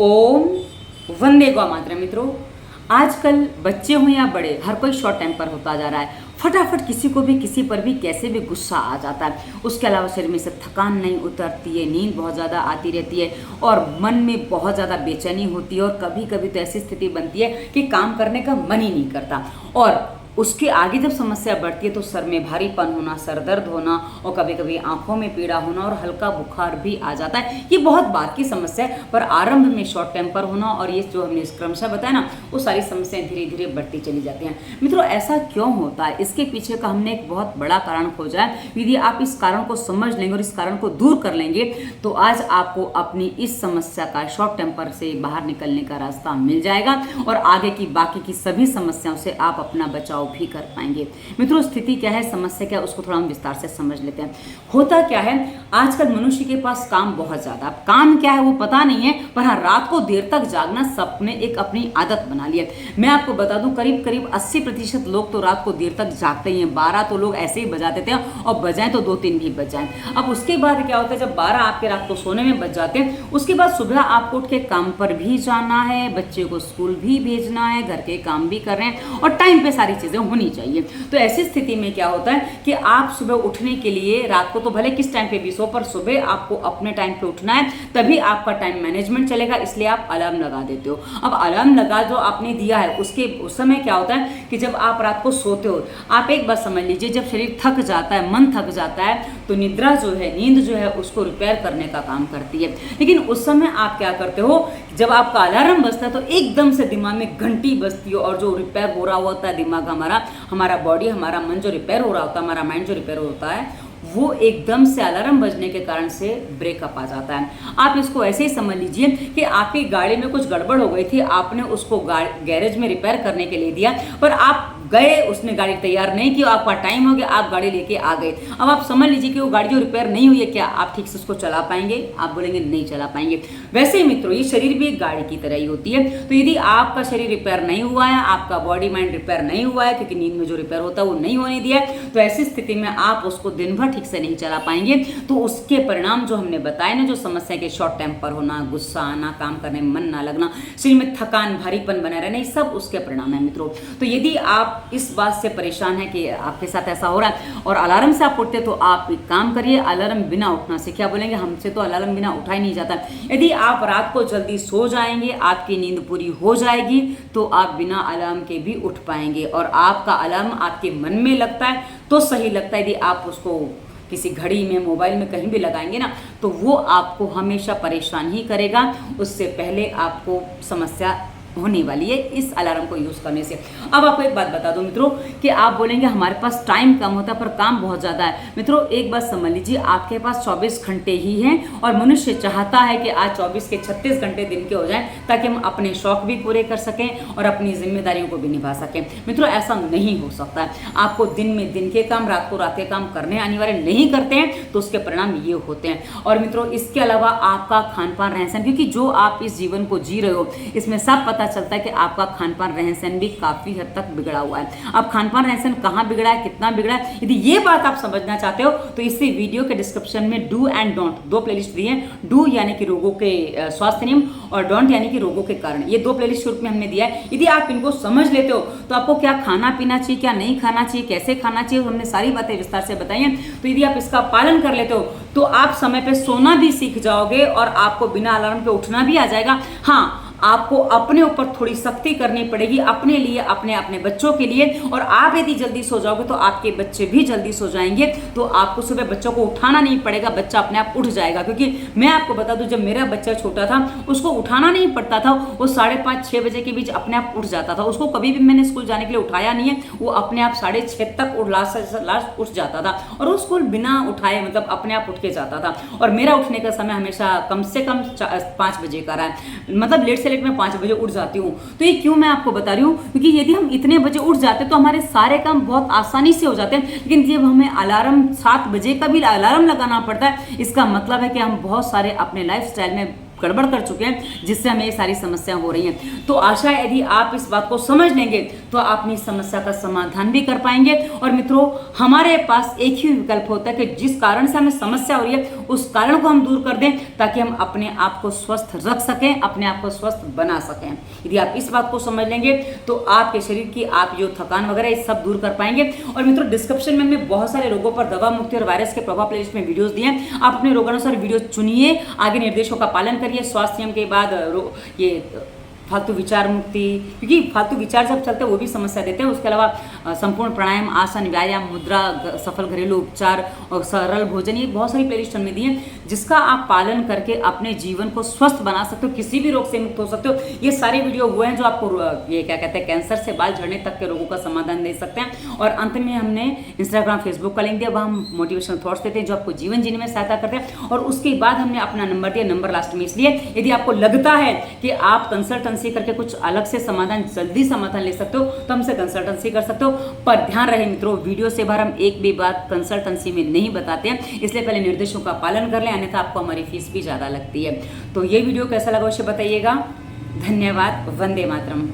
ओम वंदे गौ मातरम। मित्रों, आजकल बच्चे हों या बड़े, हर कोई शॉर्ट टेम्पर होता जा रहा है। फटाफट किसी को भी किसी पर भी कैसे भी गुस्सा आ जाता है। उसके अलावा शरीर में से थकान नहीं उतरती है, नींद बहुत ज़्यादा आती रहती है और मन में बहुत ज़्यादा बेचैनी होती है और कभी कभी तो ऐसी स्थिति बनती है कि काम करने का मन ही नहीं करता। और उसके आगे जब समस्या बढ़ती है तो सर में भारीपन होना, सर दर्द होना और कभी कभी आंखों में पीड़ा होना और हल्का बुखार भी आ जाता है। ये बहुत बात की समस्या है, पर आरंभ में शॉर्ट टेम्पर होना और ये जो हमने क्रमशः बताया ना, वो सारी समस्याएं धीरे धीरे बढ़ती चली जाती हैं। मित्रों, ऐसा क्यों होता है? इसके पीछे का हमने एक बहुत बड़ा कारण खोजा है। यदि आप इस कारण को समझ लेंगे और इस कारण को दूर कर लेंगे तो आज आपको अपनी इस समस्या का, शॉर्ट टेम्पर से बाहर निकलने का रास्ता मिल जाएगा और आगे की बाकी की सभी समस्याओं से आप अपना बचाव भी कर पाएंगे। मित्रों, स्थिति क्या है, समस्या क्या है, उसको थोड़ा हम विस्तार से समझ लेते हैं। होता क्या है, आजकल मनुष्य के पास काम बहुत ज्यादा, काम क्या है वो पता नहीं है, पर हाँ, रात को देर तक जागना सबने एक अपनी आदत बना ली है। मैं आपको बता दूं, करीब करीब 80% लोग तो रात को देर तक जागते ही हैं। 12 तो लोग ऐसे ही बजा देते हैं और बजाएं तो 2-3 भी बज जाएं। अब उसके बाद क्या होता है, जब 12 आपके रात को सोने में बज जाते हैं, उसके बाद सुबह आपको उठ के काम पर भी जाना है, बच्चे को स्कूल भी भेजना है, घर के काम भी कर रहे हैं और टाइम पे सारी चीजें होनी चाहिए। तो ऐसी स्थिति में क्या होता है कि आप सुबह उठने के लिए, रात को तो भले किस टाइम पे भी सो, पर सुबह आपको अपने टाइम पे उठना है, तभी आपका टाइम मैनेजमेंट चलेगा। इसलिए आप अलार्म लगा देते हो। अब अलार्म लगा जो आपने दिया है, उस समय क्या होता है कि जब आप रात को सोते हो, आप एक बात समझ लीजिए, जब शरीर थक जाता है, मन थक जाता है, तो निद्रा जो है, नींद जो है, उसको रिपेयर करने का काम करती है। लेकिन उस समय आप क्या करते हो, जब आपका अलार्म बजता है तो एकदम से दिमाग में घंटी बजती है और जो रिपेयर हो रहा होता है दिमाग, हमारा बॉडी, हमारा मन जो रिपेयर हो रहा होता है, हमारा माइंड जो रिपेयर होता है, वो एकदम से अलार्म बजने के कारण से ब्रेकअप आ जाता है। आप इसको ऐसे ही समझ लीजिए कि आपकी गाड़ी में कुछ गड़बड़ हो गई थी, आपने उसको गैरेज में रिपेयर करने के लिए दिया, पर आप गए, उसने गाड़ी तैयार नहीं की, आपका टाइम हो गया, आप गाड़ी लेके आ गए। अब आप समझ लीजिए कि वो गाड़ी जो रिपेयर नहीं हुई है, क्या आप ठीक से उसको चला पाएंगे? आप बोलेंगे नहीं चला पाएंगे। वैसे ही मित्रों, ये शरीर भी एक गाड़ी की तरह ही होती है। तो यदि आपका शरीर रिपेयर नहीं हुआ है, आपका बॉडी माइंड रिपेयर नहीं हुआ है, क्योंकि नींद में जो रिपेयर होता है वो नहीं होने दिया है, तो ऐसी स्थिति में आप उसको दिन भर ठीक से नहीं चला पाएंगे। तो उसके परिणाम जो हमने बताए ना, जो समस्या के शॉर्ट टेम्पर होना, गुस्सा आना, काम करने में मन ना लगना, शरीर में थकान, भारीपन बना रहना, ये सब उसके परिणाम है मित्रों। तो यदि आप इस बात से परेशान है कि आपके साथ ऐसा हो रहा है और अलार्म से आप उठते, तो आप एक काम करिए, अलार्म बिना उठना से, क्या बोलेंगे, हमसे तो अलार्म बिना उठा ही नहीं जाता। यदि आप रात को जल्दी सो जाएंगे, आपकी नींद पूरी हो जाएगी, तो आप बिना अलार्म के भी उठ पाएंगे। और आपका अलार्म आपके मन में लगता है तो सही लगता है, यदि आप उसको किसी घड़ी में, मोबाइल में कहीं भी लगाएंगे ना, तो वो आपको हमेशा परेशान ही करेगा। उससे पहले आपको समस्या होने वाली है इस अलार्म को यूज करने से। अब आपको एक बात बता दूं मित्रों, कि आप बोलेंगे हमारे पास टाइम कम होता है पर काम बहुत ज्यादा है। मित्रों, एक बात समझ लीजिए, आपके पास 24 घंटे ही हैं और मनुष्य चाहता है कि आज 24 के 36 घंटे दिन के हो जाएं, ताकि हम अपने शौक भी पूरे कर सकें और अपनी जिम्मेदारियों को भी निभा सकें। मित्रों, ऐसा नहीं हो सकता है। आपको दिन में दिन के काम, रात को रात के काम करने अनिवार्य नहीं करते हैं, तो उसके परिणाम ये होते हैं। और मित्रों, इसके अलावा आपका खान पान, रहन सहन, क्योंकि जो आप इस जीवन को जी रहे हो, इसमें सब पता चलता है कि आपका खान पान, रहन सहन भी काफी हद तक बिगड़ा हुआ है। अब खान पान, रहन सहन कहाँ बिगड़ा है, कितना बिगड़ा है, यदि ये बात आप समझना चाहते हो तो इसी वीडियो के डिस्क्रिप्शन में डू एंड डोंट, 2 प्लेलिस्ट दी है। डू यानी कि रोगों के स्वास्थ्य नियम और डोंट यानी कि रोगों के कारण। ये 2 प्लेलिस्ट रूप में हमने दिया है। यदि आप इनको समझ लेते हो तो आपको क्या खाना पीना चाहिए, क्या नहीं खाना चाहिए, कैसे खाना चाहिए, हमने सारी बातें विस्तार से बताई हैं। तो यदि आप इसका पालन कर लेते हो तो आप समय पे सोना भी सीख जाओगे और आपको बिना अलार्म पे उठना भी आ जाएगा। हाँ, आपको अपने ऊपर थोड़ी सख्ती करनी पड़ेगी, अपने लिए, अपने बच्चों के लिए। और आप यदि जल्दी सो जाओगे तो आपके बच्चे भी जल्दी सो जाएंगे, तो आपको सुबह बच्चों को उठाना नहीं पड़ेगा, बच्चा अपने आप उठ जाएगा। क्योंकि मैं आपको बता दूं, जब मेरा बच्चा छोटा था, उसको उठाना नहीं पड़ता था, वो 5:30-6 बजे के बीच अपने आप उठ जाता था। उसको कभी भी मैंने स्कूल जाने के लिए उठाया नहीं है, वो अपने आप 6:30 तक लास्ट उठ जाता था और वो स्कूल बिना उठाए, मतलब अपने आप उठ के जाता था। और मेरा उठने का समय हमेशा कम से कम 5 बजे का रहा है, मतलब लेट से लेट मैं 5 बजे उठ जाती हूँ। तो ये क्यों मैं आपको बता रही हूँ, क्योंकि यदि हम इतने बजे उठ जाते तो हमारे सारे काम बहुत आसानी से हो जाते हैं। लेकिन जब हमें अलार्म 7 बजे का भी अलार्म लगाना पड़ता है, इसका मतलब है कि हम बहुत सारे अपने लाइफस्टाइल में गड़बड़ कर चुके हैं, जिससे हमें ये सारी समस्याएं हो रही हैं। तो आशा है यदि आप इस बात को समझ लेंगे तो आप अपनी समस्या का समाधान भी कर पाएंगे। और मित्रों, हमारे पास एक ही विकल्प होता है कि जिस कारण से हमें समस्या हो रही है उस कारण को हम दूर कर दें, ताकि हम अपने आप को स्वस्थ रख सकें, अपने आप को स्वस्थ बना सकें। यदि आप इस बात को समझ लेंगे तो आपके शरीर की आप जो थकान वगैरह ये सब दूर कर पाएंगे। और मित्रों, डिस्क्रिप्शन में मैं बहुत सारे रोगों पर दवा मुक्ति और वायरस के प्रभाव प्लेलिस्ट में वीडियोस दिए हैं। आप अपने रोगानुसार वीडियो चुनिए, आगे निर्देशों का पालन करिए। स्वास्थ्य नियम के बाद ये फालतू विचार मुक्ति, क्योंकि फालतू विचार जब चलते हैं वो भी समस्या देते हैं। उसके अलावा संपूर्ण प्राणायाम, आसन, व्यायाम, मुद्रा, सफल घरेलू उपचार और सरल भोजन, ये बहुत सारी प्लेलिस्ट हमने दी हैं, जिसका आप पालन करके अपने जीवन को स्वस्थ बना सकते हो, किसी भी रोग से मुक्त हो सकते हो। ये सारे वीडियो वो हैं जो आपको ये क्या कहते हैं, कैंसर से बाल झड़ने तक के रोगों का समाधान दे सकते हैं। और अंत में हमने इंस्टाग्राम, फेसबुक का लिंक दिया, वहाँ हम मोटिवेशनल थॉट्स देते हैं जो आपको जीवन जीने में सहायता करते हैं। और उसके बाद हमने अपना नंबर दिया, नंबर लास्ट में इसलिए यदि आपको लगता है कि आप कंसल्टेंसी करके कुछ अलग से समाधान, जल्दी समाधान ले सकते हो तो हमसे कंसल्टेंसी कर सकते हो। पर ध्यान रहे मित्रों, वीडियो से बाहर हम एक भी बात कंसल्टेंसी में नहीं बताते हैं, इसलिए पहले निर्देशों का पालन कर लें, अन्यथा आपको हमारी फीस भी ज़्यादा लगती है। तो ये वीडियो कैसा लगा उसे बताइएगा। धन्यवाद। वंदे मातरम।